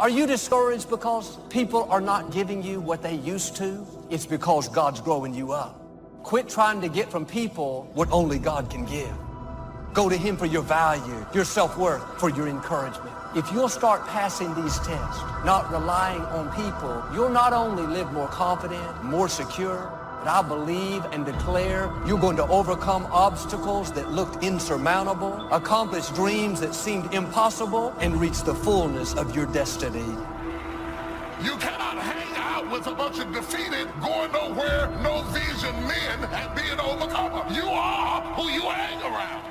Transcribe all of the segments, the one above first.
Are you discouraged because people are not giving you what they used to? It's because God's growing you up. Quit trying to get from people what only God can give. Go to Him for your value, your self-worth, for your encouragement. If you'll start passing these tests, not relying on people, you'll not only live more confident, more secure, but I believe and declare you're going to overcome obstacles that looked insurmountable, accomplish dreams that seemed impossible, and reach the fullness of your destiny. You cannot hang out with a bunch of defeated, going nowhere, no vision men and be an overcomer. You are who you hang around.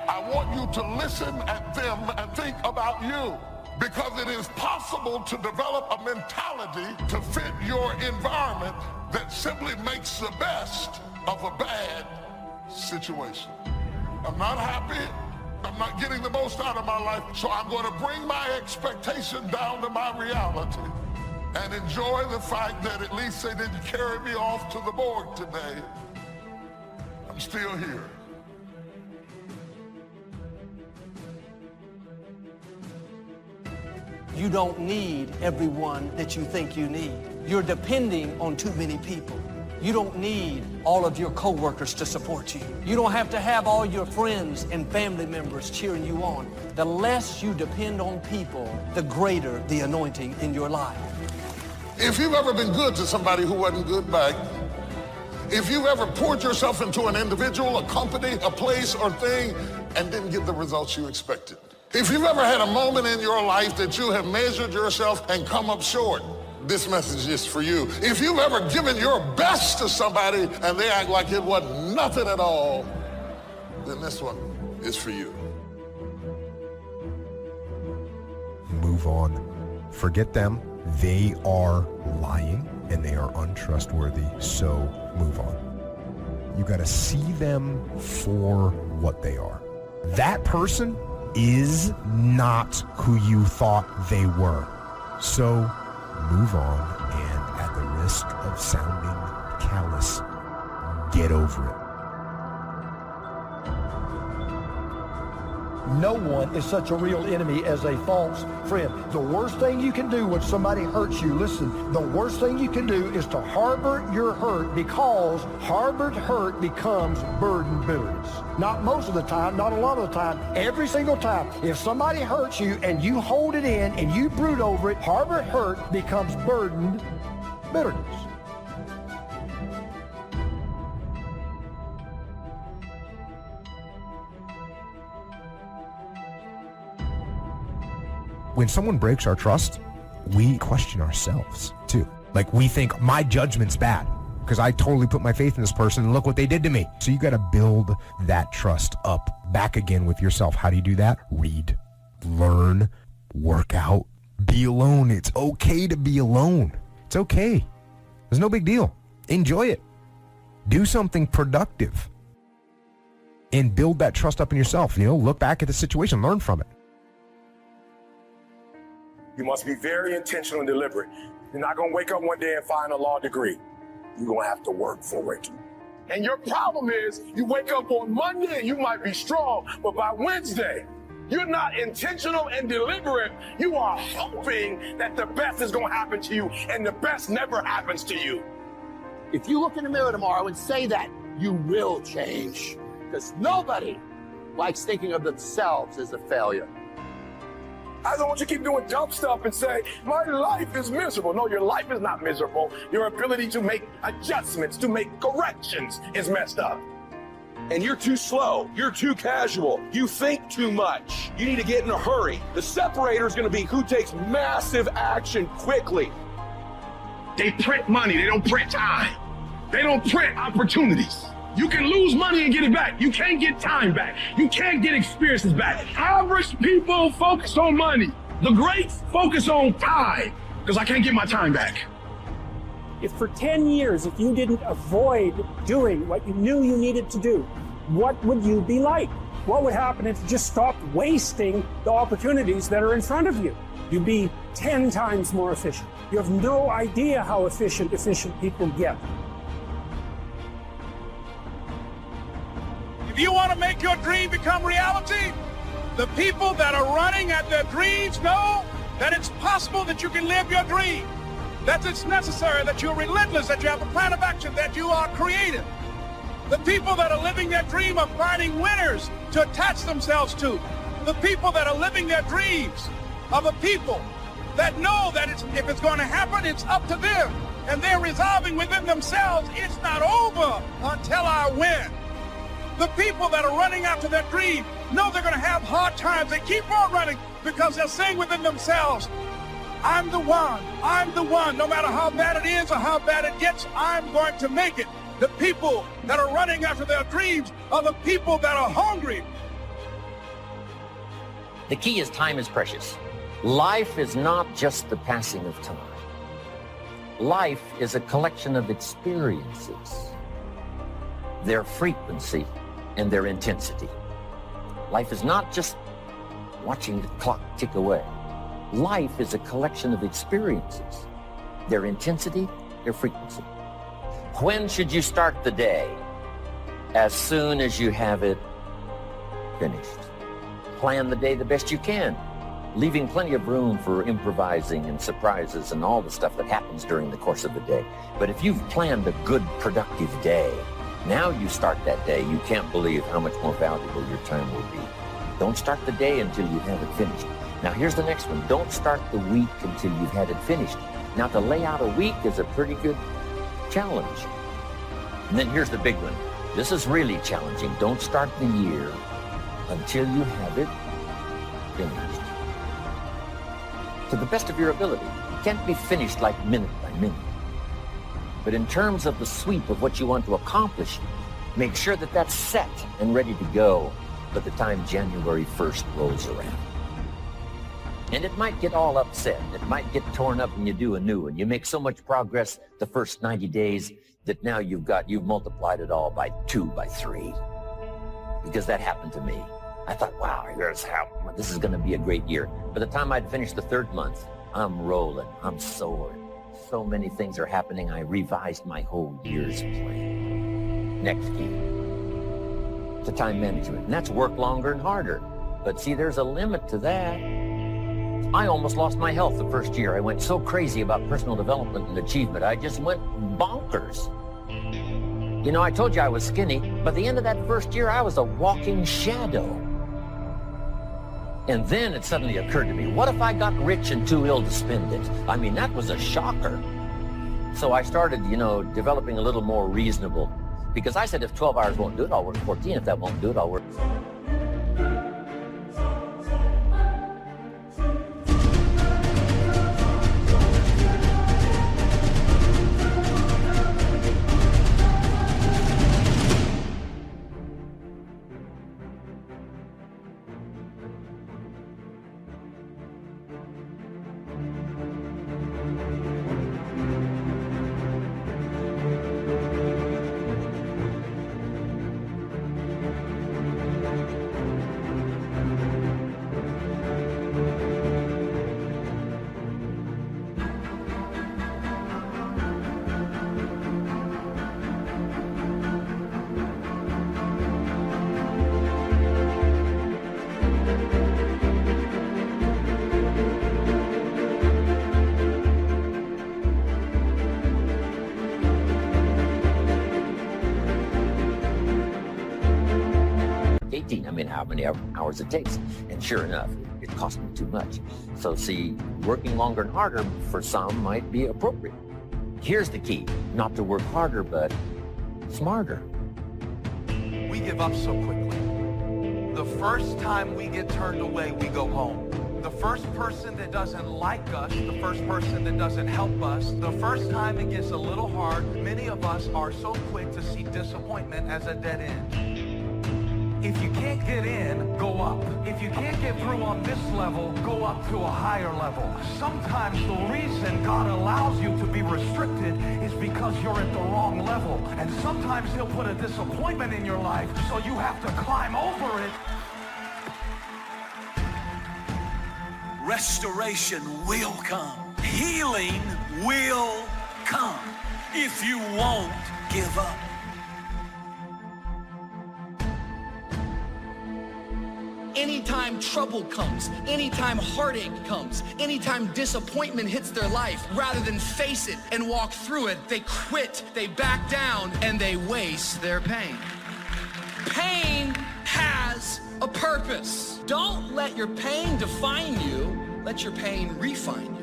I want you to listen at them and think about you, because it is possible to develop a mentality to fit your environment that simply makes the best of a bad situation. I'm not happy. I'm not getting the most out of my life, so I'm going to bring my expectation down to my reality and enjoy the fact that at least they didn't carry me off to the morgue today. I'm still here. You don't need everyone that you think you need. You're depending on too many people. You don't need all of your coworkers to support you. You don't have to have all your friends and family members cheering you on. The less you depend on people, the greater the anointing in your life. If you've ever been good to somebody who wasn't good back, if you've ever poured yourself into an individual, a company, a place or thing, and didn't get the results you expected. If you've ever had a moment in your life that you have measured yourself and come up short, this message is for you. If you've ever given your best to somebody and they act like it wasn't nothing at all, then this one is for you. Move on. Forget them. They are lying and they are untrustworthy, so move on. You got to see them for what they are. That person is not who you thought they were. So move on, and at the risk of sounding callous, get over it. No one is such a real enemy as a false friend. The worst thing you can do when somebody hurts you, listen, the worst thing you can do is to harbor your hurt, because harbored hurt becomes burden bitterness. Not most of the time, not a lot of the time, every single time. If somebody hurts you and you hold it in and you brood over it, harbored hurt becomes burdened bitterness. When someone breaks our trust, we question ourselves too. Like, we think my judgment's bad because I totally put my faith in this person and look what they did to me. So you got to build that trust up back again with yourself. How do you do that? Read, learn, work out, be alone. It's okay to be alone. It's okay. There's no big deal. Enjoy it. Do something productive and build that trust up in yourself. Look back at the situation, learn from it. You must be very intentional and deliberate. You're not going to wake up one day and find a law degree. You're going to have to work for it. And your problem is you wake up on Monday and you might be strong, but by Wednesday, you're not intentional and deliberate. You are hoping that the best is going to happen to you, and the best never happens to you. If you look in the mirror tomorrow and say that, you will change, because nobody likes thinking of themselves as a failure. I don't want you to keep doing dumb stuff and say, my life is miserable. No, your life is not miserable. Your ability to make adjustments, to make corrections is messed up. And you're too slow. You're too casual. You think too much. You need to get in a hurry. The separator is going to be who takes massive action quickly. They print money. They don't print time. They don't print opportunities. You can lose money and get it back. You can't get time back. You can't get experiences back. Average people focus on money. The greats focus on time, because I can't get my time back. If for 10 years, if you didn't avoid doing what you knew you needed to do, what would you be like? What would happen if you just stopped wasting the opportunities that are in front of you? You'd be 10 times more efficient. You have no idea how efficient people get. If you want to make your dream become reality, the people that are running at their dreams know that it's possible that you can live your dream, that it's necessary, that you're relentless, that you have a plan of action, that you are creative. The people that are living their dream are finding winners to attach themselves to. The people that are living their dreams are the people that know that if it's going to happen, it's up to them. And they're resolving within themselves, it's not over until I win. The people that are running after their dream know they're going to have hard times. They keep on running because they're saying within themselves, I'm the one, no matter how bad it is or how bad it gets, I'm going to make it. The people that are running after their dreams are the people that are hungry. The key is time is precious. Life is not just the passing of time. Life is a collection of experiences, their frequency and their intensity. Life is not just watching the clock tick away. Life is a collection of experiences, their intensity, their frequency. When should you start the day? As soon as you have it finished. Plan the day the best you can, leaving plenty of room for improvising and surprises and all the stuff that happens during the course of the day. But if you've planned a good, productive day, now you start that day, you can't believe how much more valuable your time will be. Don't start the day until you have it finished. Now here's the next one. Don't start the week until you've had it finished. Now to lay out a week is a pretty good challenge. And then here's the big one. This is really challenging. Don't start the year until you have it finished. To the best of your ability. It can't be finished like minute by minute. But in terms of the sweep of what you want to accomplish, make sure that that's set and ready to go by the time January 1st rolls around. And it might get all upset. It might get torn up when you do a new one. You make so much progress the first 90 days that now you've multiplied it all by 2, by 3. Because that happened to me. I thought, wow, this is going to be a great year. By the time I'd finished the 3rd month, I'm rolling, I'm soaring. So many things are happening, I revised my whole year's plan. Next key to time management. And that's work longer and harder. But see, there's a limit to that. I almost lost my health the first year. I went so crazy about personal development and achievement. I just went bonkers. You know, I told you I was skinny. By the end of that first year, I was a walking shadow. And then it suddenly occurred to me, what if I got rich and too ill to spend it? I mean, that was a shocker. So I started, developing a little more reasonable. Because I said, if 12 hours won't do it, I'll work 14. If that won't do it, I'll work. How many hours it takes. And sure enough, it cost me too much. So see, working longer and harder for some might be appropriate. Here's the key, not to work harder, but smarter. We give up so quickly. The first time we get turned away, we go home. The first person that doesn't like us, the first person that doesn't help us, the first time it gets a little hard, many of us are so quick to see disappointment as a dead end. If you can't get in, go up. If you can't get through on this level, go up to a higher level. Sometimes the reason God allows you to be restricted is because you're at the wrong level. And sometimes he'll put a disappointment in your life, so you have to climb over it. Restoration will come. Healing will come if you won't give up. anytime trouble comes, anytime heartache comes, anytime disappointment hits their life, rather than face it and walk through it, they quit, they back down, and they waste their pain. Pain has a purpose. Don't let your pain define you. Let your pain refine you.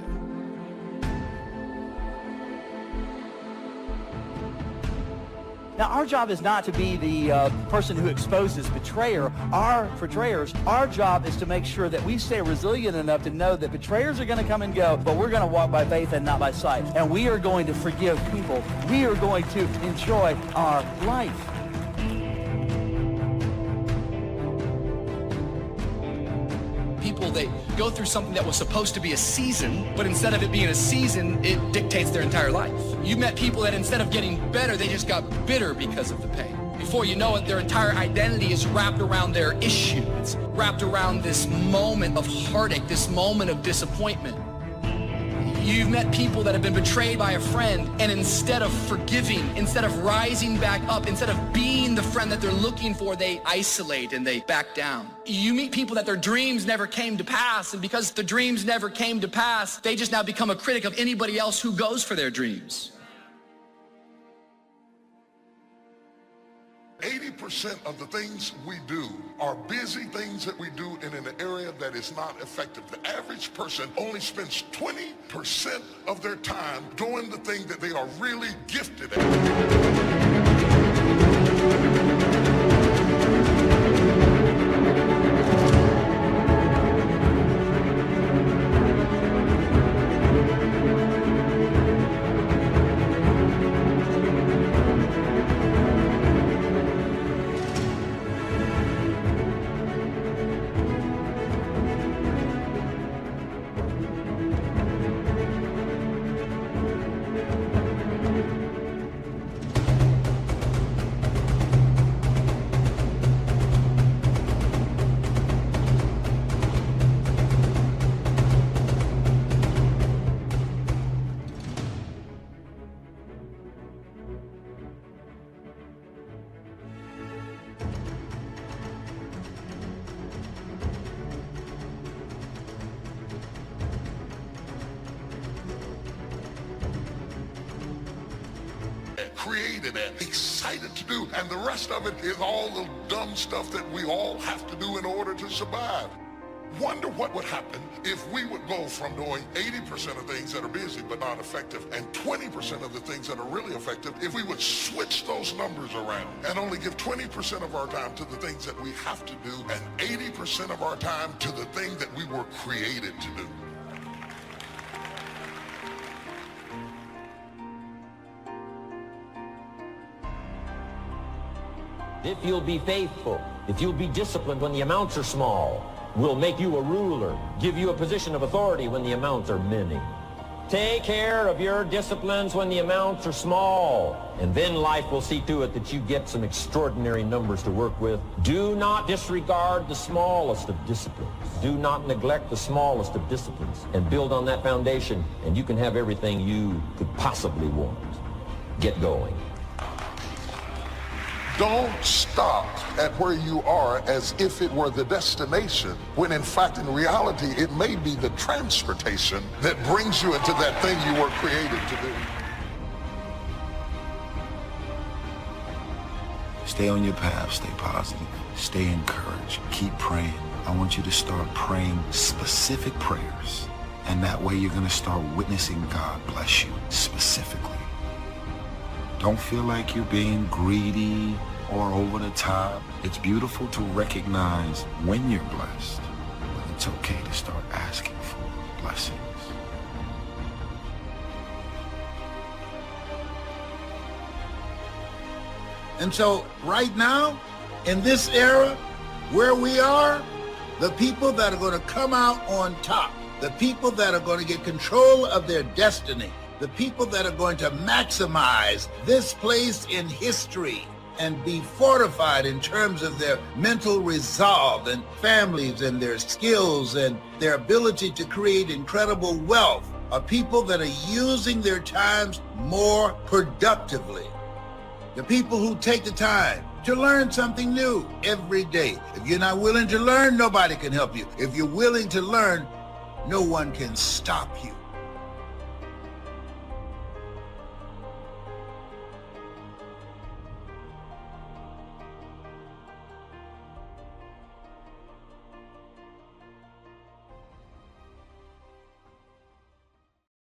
Now, our job is not to be the person who exposes betrayers. Our job is to make sure that we stay resilient enough to know that betrayers are going to come and go, but we're going to walk by faith and not by sight. And we are going to forgive people. We are going to enjoy our life. People, they go through something that was supposed to be a season, but instead of it being a season, it dictates their entire life. You met people that instead of getting better, they just got bitter because of the pain. Before you know it, their entire identity is wrapped around their issue. It's wrapped around this moment of heartache, this moment of disappointment. You've met people that have been betrayed by a friend, and instead of forgiving, instead of rising back up, instead of being the friend that they're looking for, they isolate and they back down. You meet people that their dreams never came to pass, and because the dreams never came to pass, they just now become a critic of anybody else who goes for their dreams. 80% of the things we do are busy things that we do in an area that is not effective. The average person only spends 20% of their time doing the thing that they are really gifted at. Created and excited to do, and the rest of it is all the dumb stuff that we all have to do in order to survive. Wonder what would happen if we would go from doing 80% of things that are busy but not effective and 20% of the things that are really effective if we would switch those numbers around and only give 20% of our time to the things that we have to do and 80% of our time to the thing that we were created to do. If you'll be faithful, if you'll be disciplined when the amounts are small, we'll make you a ruler, give you a position of authority when the amounts are many. Take care of your disciplines when the amounts are small, and then life will see to it that you get some extraordinary numbers to work with. Do not disregard the smallest of disciplines. Do not neglect the smallest of disciplines, and build on that foundation, and you can have everything you could possibly want. Get going. Don't stop at where you are as if it were the destination, when in fact, in reality, it may be the transportation that brings you into that thing you were created to do. Stay on your path, stay positive, stay encouraged, keep praying. I want you to start praying specific prayers, and that way you're going to start witnessing God bless you specifically. Don't feel like you're being greedy or over the top. It's beautiful to recognize when you're blessed, but it's okay to start asking for blessings. And so right now, in this era where we are, the people that are going to come out on top, the people that are going to get control of their destiny, the people that are going to maximize this place in history and be fortified in terms of their mental resolve and families and their skills and their ability to create incredible wealth are people that are using their times more productively. The people who take the time to learn something new every day. If you're not willing to learn, nobody can help you. If you're willing to learn, no one can stop you.